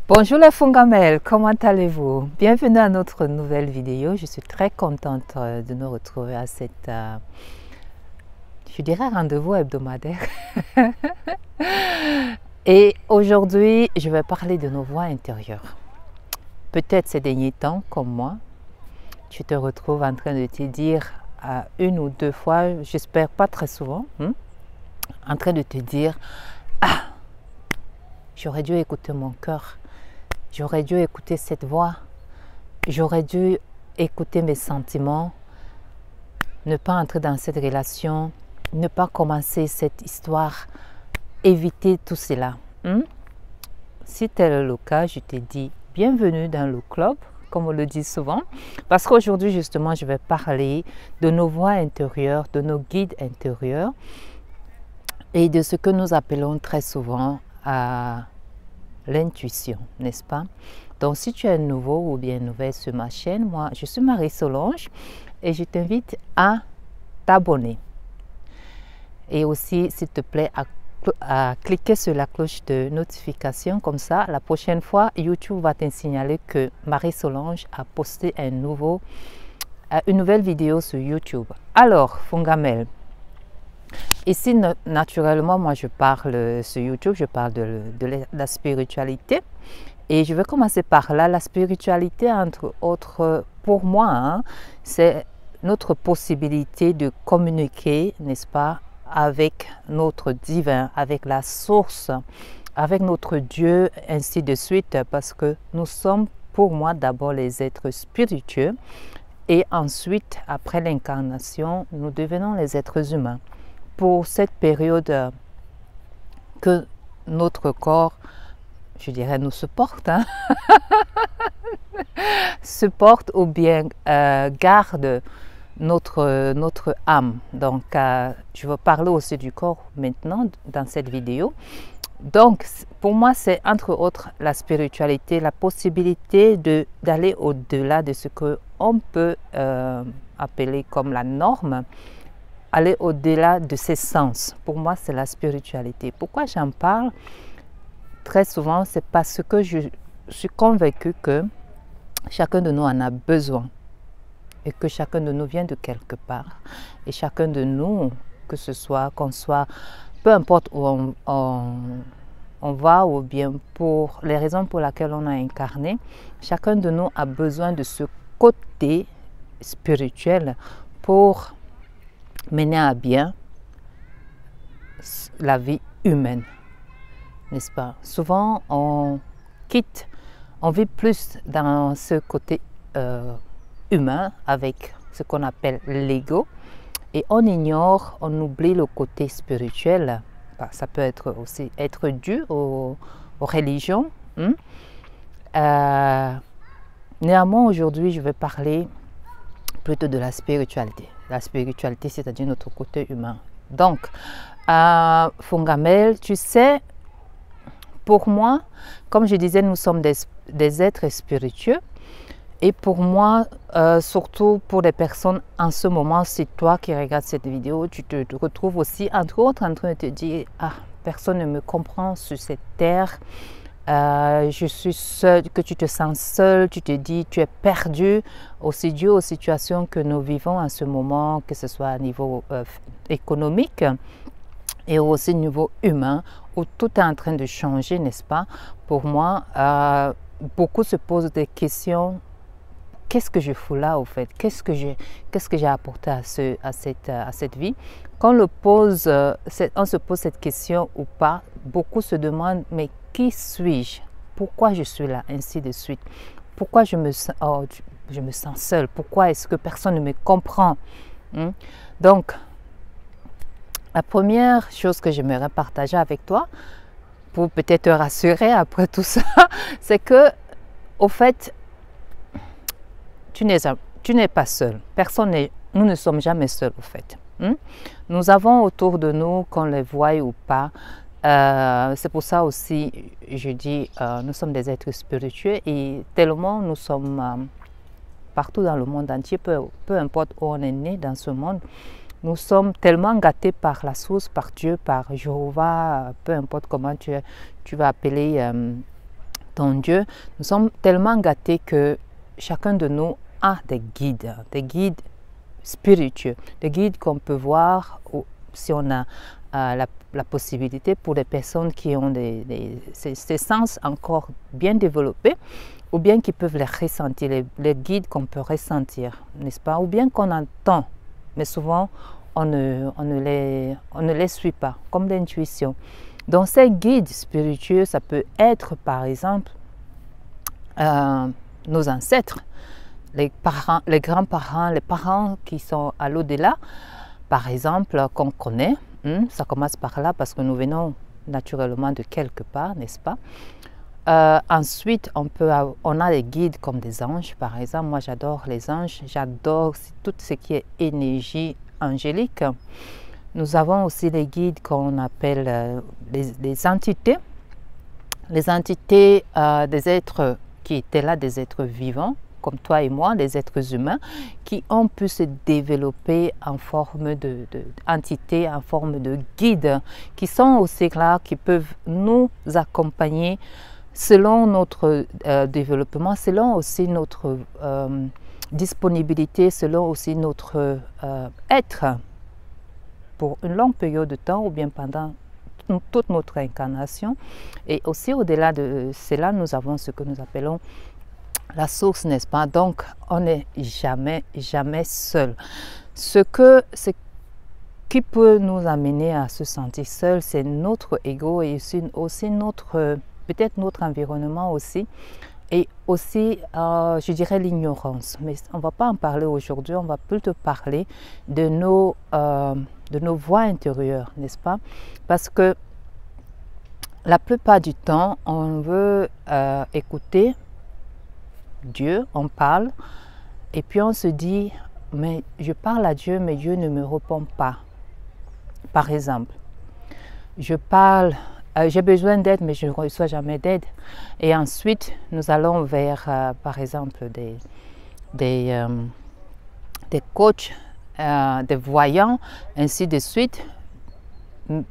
Bonjour les Fongamel, comment allez-vous? Bienvenue à notre nouvelle vidéo. Je suis très contente de nous retrouver à cette, je dirais, rendez-vous hebdomadaire. Et aujourd'hui, je vais parler de nos voix intérieures. Peut-être ces derniers temps, comme moi, tu te retrouves en train de te dire une ou deux fois, j'espère pas très souvent, en train de te dire « Ah, j'aurais dû écouter mon cœur. J'aurais dû écouter cette voix. J'aurais dû écouter mes sentiments. Ne pas entrer dans cette relation. Ne pas commencer cette histoire. Éviter tout cela. » Si tel est le cas, je te dis bienvenue dans le club, comme on le dit souvent. Parce qu'aujourd'hui, justement, je vais parler de nos voix intérieures, de nos guides intérieurs et de ce que nous appelons très souvent l'intuition, n'est-ce pas? Donc, si tu es nouveau ou bien nouvelle sur ma chaîne, moi, je suis Marie-Solange et je t'invite à t'abonner. Et aussi, s'il te plaît, à cliquer sur la cloche de notification. Comme ça, la prochaine fois, YouTube va te signaler que Marie-Solange a posté une nouvelle vidéo sur YouTube. Alors, Fongamel, ici, naturellement, moi, je parle sur YouTube, je parle de la spiritualité. Et je vais commencer par là. La spiritualité, entre autres, pour moi, c'est notre possibilité de communiquer, n'est-ce pas, avec notre divin, avec la source, avec notre Dieu, ainsi de suite. Parce que nous sommes, pour moi, d'abord les êtres spiritueux. Et ensuite, après l'incarnation, nous devenons les êtres humains. Pour cette période que notre corps, je dirais, nous supporte, supporte ou bien garde notre âme. Donc, je vais parler aussi du corps maintenant dans cette vidéo. Donc, pour moi, c'est entre autres la spiritualité, la possibilité d'aller au-delà de ce qu'on peut appeler comme la norme, aller au-delà de ses sens. Pour moi, c'est la spiritualité. Pourquoi j'en parle? Très souvent, c'est parce que je suis convaincue que chacun de nous en a besoin et que chacun de nous vient de quelque part. Et chacun de nous, que ce soit, qu'on soit, peu importe où on va ou bien pour les raisons pour lesquelles on a incarné, chacun de nous a besoin de ce côté spirituel pour mener à bien la vie humaine. N'est-ce pas? Souvent, on vit plus dans ce côté humain avec ce qu'on appelle l'ego et on ignore, on oublie le côté spirituel. Ça peut être aussi être dû aux religions. Néanmoins, aujourd'hui, je vais parler plutôt de la spiritualité. La spiritualité, c'est-à-dire notre côté humain. Donc, Fongamel, tu sais, pour moi, comme je disais, nous sommes des êtres spiritueux. Et pour moi, surtout pour les personnes en ce moment, c'est toi qui regardes cette vidéo, tu te retrouves aussi, entre autres, en train de te dire « Ah, personne ne me comprend sur cette terre. Je suis seule », que tu te sens seul, tu te dis « Tu es perdu », aussi dû aux situations que nous vivons en ce moment, que ce soit à niveau économique et aussi au niveau humain, où tout est en train de changer, n'est-ce pas? Pour moi, beaucoup se posent des questions. Qu'est-ce que je fous là, au fait? Qu'est-ce que j'ai apporté à cette vie? Quand on se pose cette question ou pas, beaucoup se demandent, mais qui suis-je? Pourquoi je suis là? Ainsi de suite. Pourquoi je me sens seule? Pourquoi est-ce que personne ne me comprend? Donc, la première chose que j'aimerais partager avec toi, pour peut-être te rassurer après tout ça, c'est que, au fait, tu n'es pas seul. Nous ne sommes jamais seuls, au fait. Nous avons autour de nous, qu'on les voie ou pas, c'est pour ça aussi, je dis, nous sommes des êtres spiritueux et tellement nous sommes partout dans le monde entier, peu importe où on est né dans ce monde, nous sommes tellement gâtés par la source, par Dieu, par Jéhovah, peu importe comment tu vas appeler Donc Dieu, nous sommes tellement gâtés que chacun de nous a des guides spiritueux, des guides qu'on peut voir si on a la possibilité pour les personnes qui ont ces sens encore bien développés, ou bien qui peuvent les ressentir, les guides qu'on peut ressentir, n'est-ce pas? Ou bien qu'on entend, mais souvent on ne les suit pas, comme l'intuition. Donc ces guides spiritueux, ça peut être par exemple nos ancêtres, les parents, les grands-parents, les parents qui sont à l'au-delà, par exemple, qu'on connaît. Ça commence par là parce que nous venons naturellement de quelque part, n'est-ce pas? Ensuite, on a des guides comme des anges, par exemple. Moi, j'adore les anges, j'adore tout ce qui est énergie angélique. Nous avons aussi les guides qu'on appelle les entités. Les entités des êtres qui étaient là, des êtres vivants, comme toi et moi, des êtres humains, qui ont pu se développer en forme d'entités, en forme de guides, qui sont aussi là, qui peuvent nous accompagner selon notre développement, selon aussi notre disponibilité, selon aussi notre être pour une longue période de temps ou bien pendant toute notre incarnation. Et aussi au-delà de cela, nous avons ce que nous appelons la source, n'est-ce pas? Donc, on n'est jamais seul. Ce qui peut nous amener à se sentir seul, c'est notre ego et aussi peut-être notre environnement aussi. Et aussi, je dirais l'ignorance. Mais on ne va pas en parler aujourd'hui, on va plutôt parler de nos voix intérieures, n'est-ce pas? Parce que la plupart du temps, on veut écouter Dieu, on parle, et puis on se dit, mais je parle à Dieu, mais Dieu ne me répond pas. Par exemple, je parle, j'ai besoin d'aide, mais je ne reçois jamais d'aide. Et ensuite, nous allons vers, par exemple, des coachs, des voyants, ainsi de suite,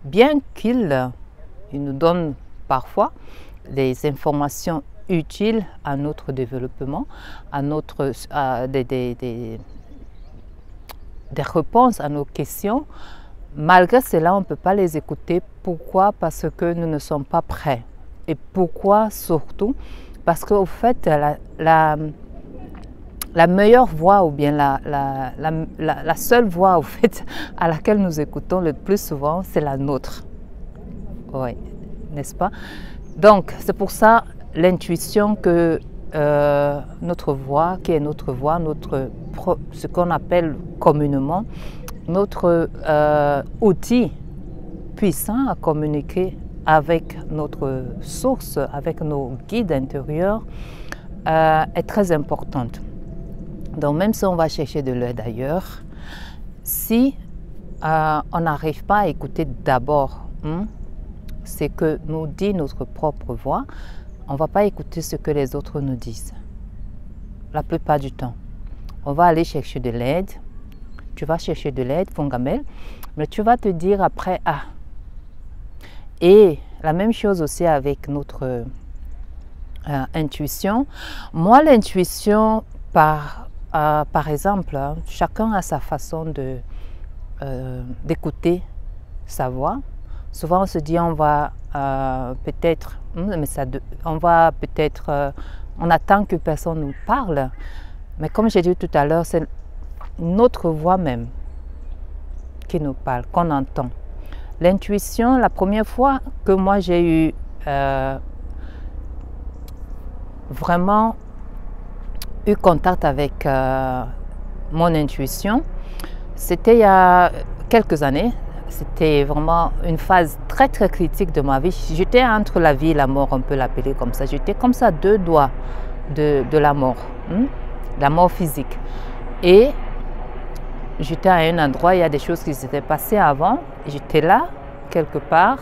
bien qu'ils nous donnent parfois des informations utiles à notre développement, à des réponses à nos questions. Malgré cela, on ne peut pas les écouter. Pourquoi? Parce que nous ne sommes pas prêts. Et pourquoi surtout? Parce qu'au fait, la meilleure voix ou bien la seule voix au fait, à laquelle nous écoutons le plus souvent, c'est la nôtre. Oui, n'est-ce pas? Donc, c'est pour ça l'intuition que notre voix, qui est notre voix, ce qu'on appelle communément notre outil puissant à communiquer avec notre source, avec nos guides intérieurs, est très importante. Donc même si on va chercher de l'aide ailleurs, si on n'arrive pas à écouter d'abord ce que nous dit notre propre voix, on ne va pas écouter ce que les autres nous disent. La plupart du temps, on va aller chercher de l'aide. Tu vas chercher de l'aide, Fongamel, mais tu vas te dire après, ah. Et la même chose aussi avec notre intuition. Moi, l'intuition, par exemple, chacun a sa façon d'écouter sa voix. Souvent, on se dit, on va peut-être, on attend que personne nous parle. Mais comme j'ai dit tout à l'heure, c'est notre voix même qui nous parle, qu'on entend. L'intuition, la première fois que moi j'ai eu vraiment eu contact avec mon intuition, c'était il y a quelques années. C'était vraiment une phase très très critique de ma vie. J'étais entre la vie et la mort, on peut l'appeler comme ça. J'étais comme ça, 2 doigts de la mort physique. Et j'étais à un endroit, il y a des choses qui s'étaient passées avant. J'étais là, quelque part.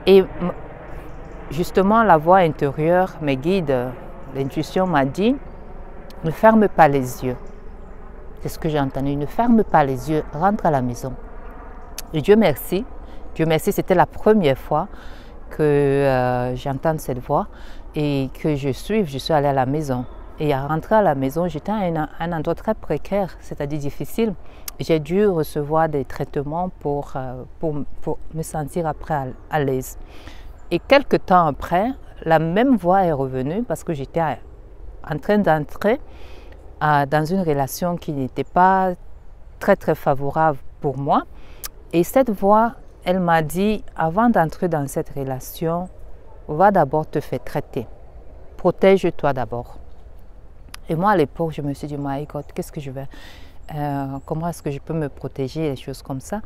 Et justement, la voix intérieure, mes guides, l'intuition m'a dit, ne ferme pas les yeux. C'est ce que j'ai entendu, ne ferme pas les yeux, rentre à la maison. Et Dieu merci, c'était la première fois que j'entende cette voix et que je suis allée à la maison. Et à rentrer à la maison, j'étais à un endroit très précaire, c'est-à-dire difficile. J'ai dû recevoir des traitements pour me sentir après à l'aise. Et quelques temps après, la même voix est revenue parce que j'étais en train d'entrer dans une relation qui n'était pas très favorable pour moi. Et cette voix, elle m'a dit, avant d'entrer dans cette relation, va d'abord te faire traiter. Protège-toi d'abord. Et moi, à l'époque, je me suis dit, my God, qu'est-ce que je vais... comment est-ce que je peux me protéger, des choses comme ça.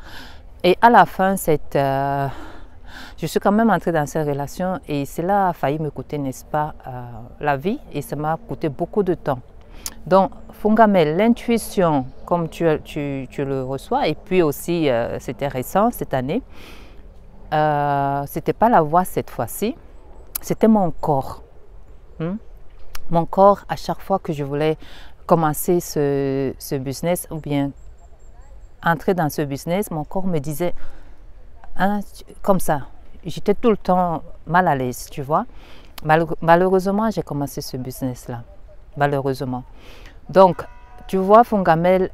Et à la fin, je suis quand même entrée dans cette relation et cela a failli me coûter, n'est-ce pas, la vie, et ça m'a coûté beaucoup de temps. Donc, Fungamel, l'intuition, comme tu le reçois, et puis aussi, c'était récent cette année, c'était pas la voix cette fois-ci, c'était mon corps. Mon corps, à chaque fois que je voulais commencer ce business ou bien entrer dans ce business, mon corps me disait, hein, comme ça, j'étais tout le temps mal à l'aise, tu vois. Malheureusement, j'ai commencé ce business-là, malheureusement. Donc, tu vois, Fungamel,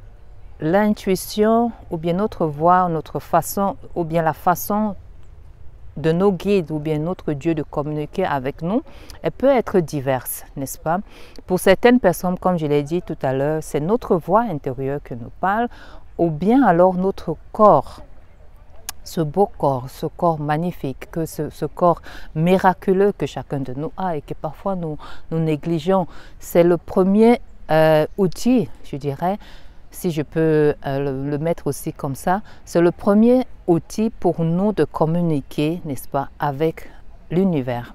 l'intuition ou bien notre voix, notre façon, ou bien la façon de nos guides ou bien notre Dieu de communiquer avec nous, elle peut être diverse, n'est-ce pas? Pour certaines personnes, comme je l'ai dit tout à l'heure, c'est notre voix intérieure qui nous parle, ou bien alors notre corps, ce beau corps, ce corps magnifique, ce corps miraculeux que chacun de nous a et que parfois nous négligeons. C'est le premier outil, je dirais, si je peux le mettre aussi comme ça, c'est le premier outil pour nous de communiquer, n'est-ce pas, avec l'univers.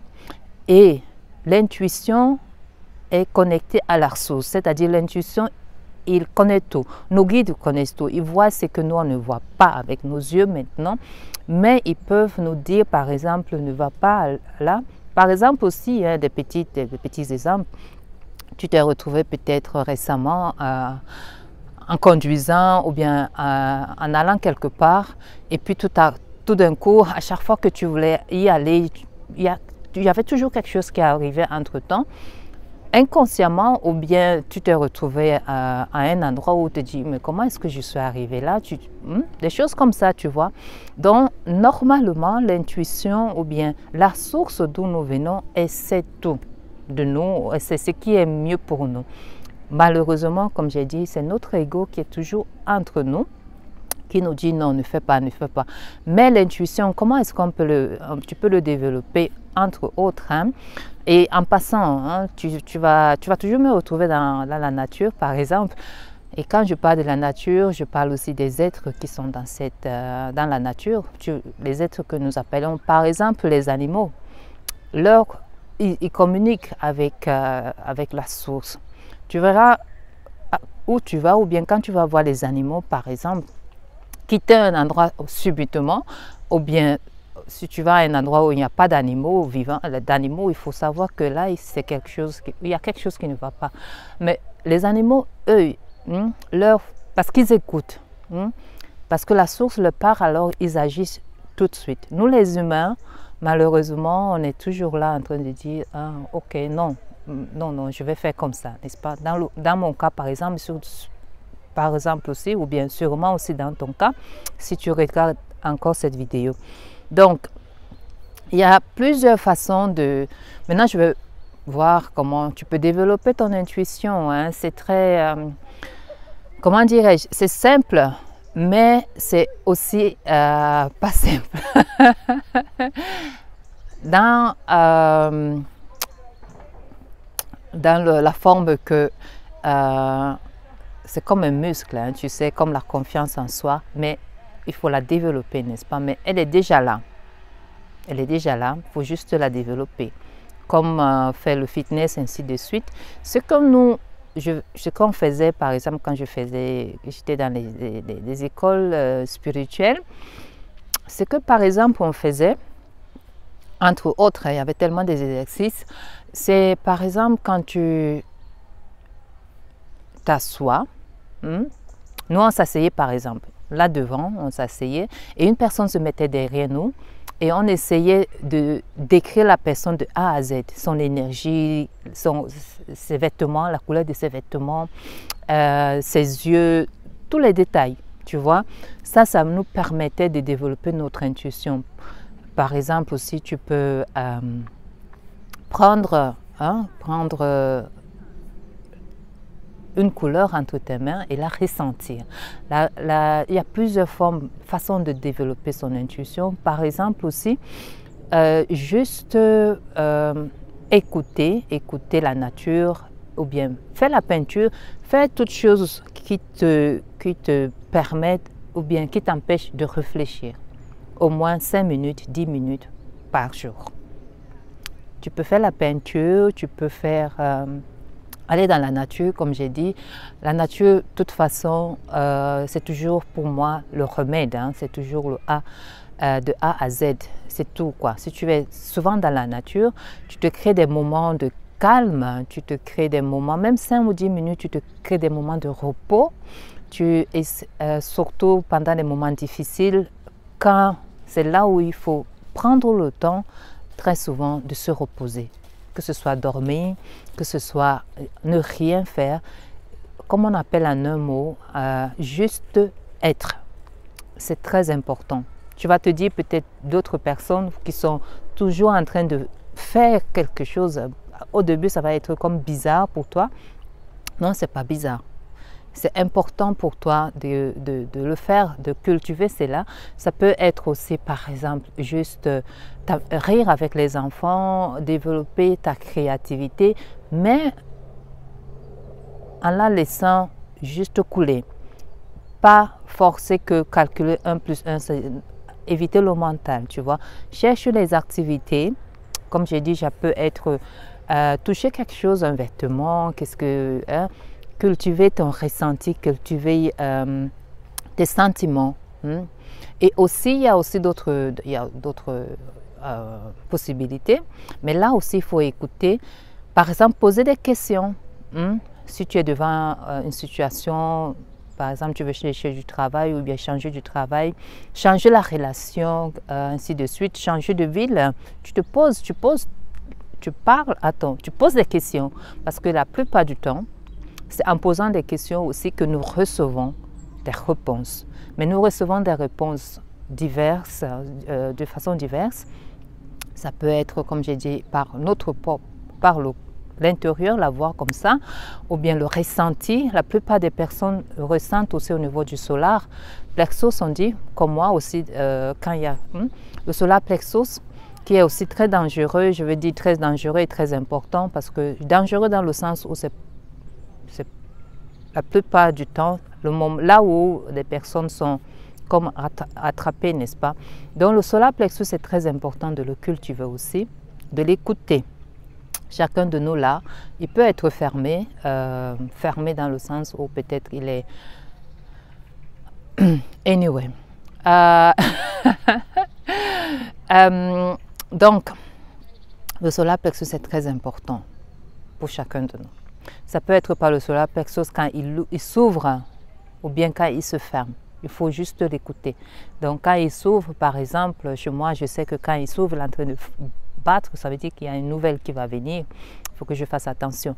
Et l'intuition est connectée à la source, c'est-à-dire l'intuition, il connaît tout. Nos guides connaissent tout. Ils voient ce que nous, on ne voit pas avec nos yeux maintenant, mais ils peuvent nous dire, par exemple, ne va pas là. Par exemple aussi, hein, des petits exemples, tu t'es retrouvé peut-être récemment en conduisant ou bien en allant quelque part, et puis tout d'un coup, à chaque fois que tu voulais y aller, il y avait toujours quelque chose qui arrivait entre-temps, inconsciemment, ou bien tu t'es retrouvé à un endroit où tu te dis, mais comment est-ce que je suis arrivé là? Des choses comme ça, tu vois. Donc, normalement, l'intuition ou bien la source d'où nous venons, c'est tout de nous, c'est ce qui est mieux pour nous. Malheureusement, comme j'ai dit, c'est notre ego qui est toujours entre nous, qui nous dit non, ne fais pas, ne fais pas. Mais l'intuition, comment est-ce qu'on peut tu peux le développer, entre autres, hein? Et en passant, hein, tu vas toujours me retrouver dans la nature, par exemple. Et quand je parle de la nature, je parle aussi des êtres qui sont dans la nature, les êtres que nous appelons, par exemple, les animaux. Ils communiquent avec la source. Tu verras où tu vas, ou bien quand tu vas voir les animaux, par exemple, quitter un endroit subitement, ou bien si tu vas à un endroit où il n'y a pas d'animaux vivants, il faut savoir que là, il y a quelque chose qui ne va pas. Mais les animaux, eux, parce qu'ils écoutent, parce que la source leur parle, alors ils agissent tout de suite. Nous, les humains, malheureusement, on est toujours là en train de dire, ah, ok, non, je vais faire comme ça, n'est-ce pas? Dans mon cas, par exemple aussi, ou bien sûrement aussi dans ton cas, si tu regardes encore cette vidéo. Donc, il y a plusieurs façons de... Maintenant, je vais voir comment tu peux développer ton intuition. Hein. C'est très... comment dirais-je? C'est simple, mais c'est aussi pas simple. Dans la forme que c'est comme un muscle, hein, tu sais, comme la confiance en soi, mais il faut la développer, n'est-ce pas? Mais elle est déjà là. Elle est déjà là, il faut juste la développer. Comme faire le fitness, ainsi de suite. C'est comme ce qu'on faisait, par exemple, quand j'étais dans les écoles spirituelles, c'est que, par exemple, on faisait, entre autres, il y avait tellement des exercices, c'est, par exemple, quand tu t'assois, nous, on s'asseyait, par exemple. là devant, on s'asseyait, et une personne se mettait derrière nous, et on essayait de décrire la personne de A à Z, son énergie, ses vêtements, la couleur de ses vêtements, ses yeux, tous les détails, tu vois. Ça nous permettait de développer notre intuition. Par exemple, aussi, tu peux prendre une couleur entre tes mains et la ressentir. Il y a plusieurs façons de développer son intuition. Par exemple aussi, juste écouter la nature, ou bien faire la peinture, faire toutes choses qui te permettent ou bien qui t'empêchent de réfléchir. Au moins 5 minutes, 10 minutes par jour. Tu peux faire la peinture, tu peux faire... aller dans la nature, comme j'ai dit. La nature, de toute façon, c'est toujours pour moi le remède. Hein, c'est toujours le de A à Z. C'est tout, quoi. Si tu es souvent dans la nature, tu te crées des moments de calme, tu te crées des moments, même 5 ou 10 minutes, tu te crées des moments de repos. Surtout pendant les moments difficiles, quand c'est là où il faut prendre le temps, très souvent, de se reposer. Que ce soit dormir, que ce soit ne rien faire, comme on appelle en un mot, juste être. C'est très important. Tu vas te dire peut-être d'autres personnes qui sont toujours en train de faire quelque chose. Au début, ça va être comme bizarre pour toi. Non, ce n'est pas bizarre. C'est important pour toi de le faire, de cultiver cela. Ça peut être aussi, par exemple, juste rire avec les enfants, développer ta créativité, mais en la laissant juste couler. Pas forcer que calculer 1 plus 1, c'est éviter le mental, tu vois. Cherche les activités. Comme j'ai dit, ça peut être toucher quelque chose, un vêtement, qu'est-ce que... cultiver ton ressenti, cultiver tes sentiments. Et aussi, il y a aussi d'autres possibilités. Mais là aussi, il faut écouter. Par exemple, poser des questions. Si tu es devant une situation, par exemple, tu veux chercher du travail ou bien changer du travail, changer la relation, ainsi de suite, changer de ville, tu poses des questions. Parce que la plupart du temps, c'est en posant des questions aussi que nous recevons des réponses. Mais nous recevons des réponses diverses, de façon diverse. Ça peut être, comme j'ai dit, par l'intérieur, la voix comme ça, ou bien le ressenti. La plupart des personnes ressentent aussi au niveau du solar plexus, on dit, comme moi aussi, quand il y a le solar plexus, qui est aussi très dangereux. Je veux dire très dangereux et très important, parce que dangereux dans le sens où c'est la plupart du temps, là où les personnes sont comme attrapées, n'est-ce pas? Donc le solar plexus, c'est très important de le cultiver aussi, de l'écouter. Chacun de nous là, il peut être fermé, fermé dans le sens où peut-être il est... Anyway. Donc, le solar plexus, c'est très important pour chacun de nous. Ça peut être par le solar plexus quand il s'ouvre ou bien quand il se ferme. Il faut juste l'écouter. Donc quand il s'ouvre, par exemple, chez moi, je sais que quand il s'ouvre, il est en train de battre, ça veut dire qu'il y a une nouvelle qui va venir. Il faut que je fasse attention.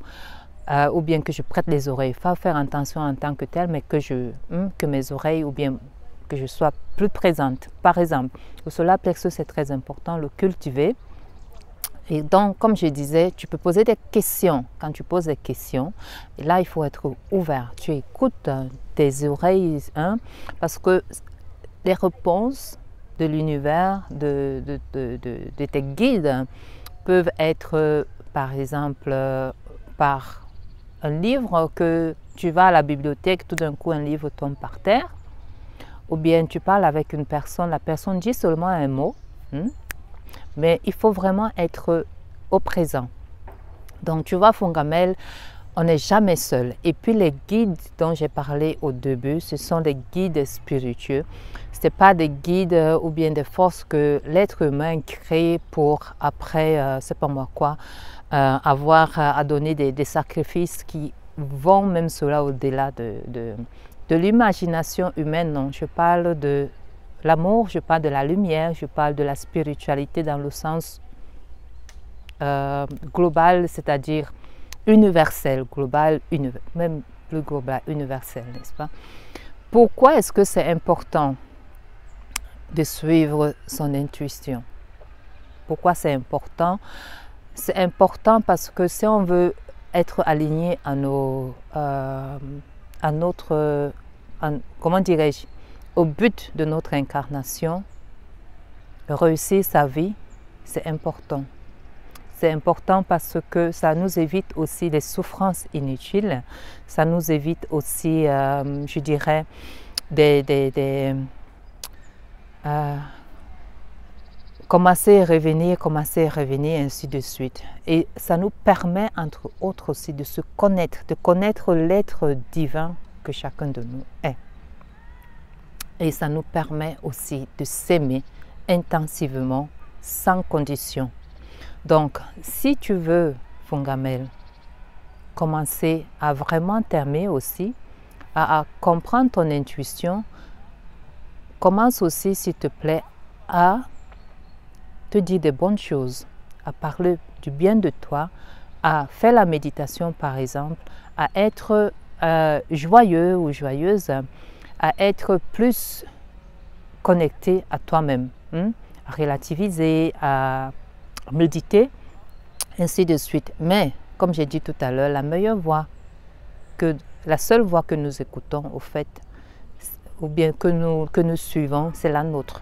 Ou bien que je prête les oreilles. Il faut faire attention en tant que tel, mais que mes oreilles, ou bien que je sois plus présente. Par exemple, le solar plexus, c'est très important, le cultiver. Et donc, comme je disais, tu peux poser des questions. Quand tu poses des questions, et là, il faut être ouvert. Tu écoutes tes oreilles, parce que les réponses de l'univers, de tes guides, peuvent être, par exemple, par un livre que tu vas à la bibliothèque, tout d'un coup, un livre tombe par terre. Ou bien tu parles avec une personne, la personne dit seulement un mot. Mais il faut vraiment être au présent. Donc, tu vois, Fongamel, on n'est jamais seul. Et puis, les guides dont j'ai parlé au début, ce sont des guides spiritueux. Ce n'est pas des guides ou bien des forces que l'être humain crée pour, après, c'est pas moi quoi, avoir à donner des sacrifices qui vont même cela au-delà de de l'imagination humaine, non. Je parle de l'amour, je parle de la lumière, je parle de la spiritualité dans le sens global, c'est-à-dire universel, global, même plus global, universel, n'est-ce pas? Pourquoi est-ce que c'est important de suivre son intuition? Pourquoi c'est important? C'est important parce que si on veut être aligné à comment dirais-je, au but de notre incarnation, réussir sa vie, c'est important. C'est important parce que ça nous évite aussi des souffrances inutiles, ça nous évite aussi, je dirais, commencer à revenir, ainsi de suite. Et ça nous permet, entre autres aussi, de se connaître, de connaître l'être divin que chacun de nous est. Et ça nous permet aussi de s'aimer intensivement, sans condition. Donc, si tu veux, Fongamel, commencer à vraiment t'aimer aussi, à comprendre ton intuition, commence aussi, s'il te plaît, à te dire des bonnes choses, à parler du bien de toi, à faire la méditation par exemple, à être joyeux ou joyeuse, à être plus connecté à toi-même, à relativiser, à méditer, ainsi de suite. Mais, comme j'ai dit tout à l'heure, la seule voix que nous écoutons, au fait, ou bien que nous suivons, c'est la nôtre.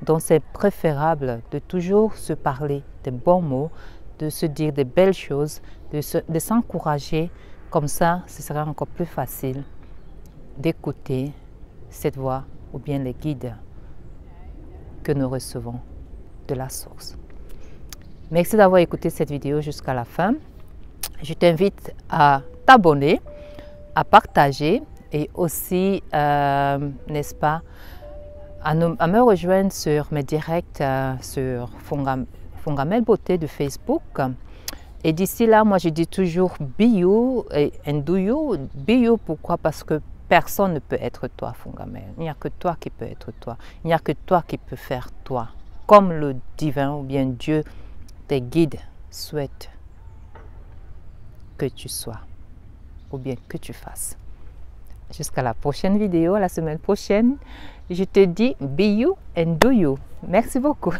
Donc, c'est préférable de toujours se parler des bons mots, de se dire des belles choses, de s'encourager. Comme ça, ce sera encore plus facile d'écouter cette voix ou bien les guides que nous recevons de la source. Merci d'avoir écouté cette vidéo jusqu'à la fin. Je t'invite à t'abonner, à partager et aussi, n'est-ce pas, à me rejoindre sur mes directs sur Fongamel Beauté de Facebook. Et d'ici là, moi je dis toujours be you and do you. Be you, pourquoi? Parce que personne ne peut être toi, Fongamel. Il n'y a que toi qui peux être toi. Il n'y a que toi qui peux faire toi. Comme le divin ou bien Dieu, tes guides souhaitent que tu sois ou bien que tu fasses. Jusqu'à la prochaine vidéo, la semaine prochaine, je te dis be you and do you. Merci beaucoup.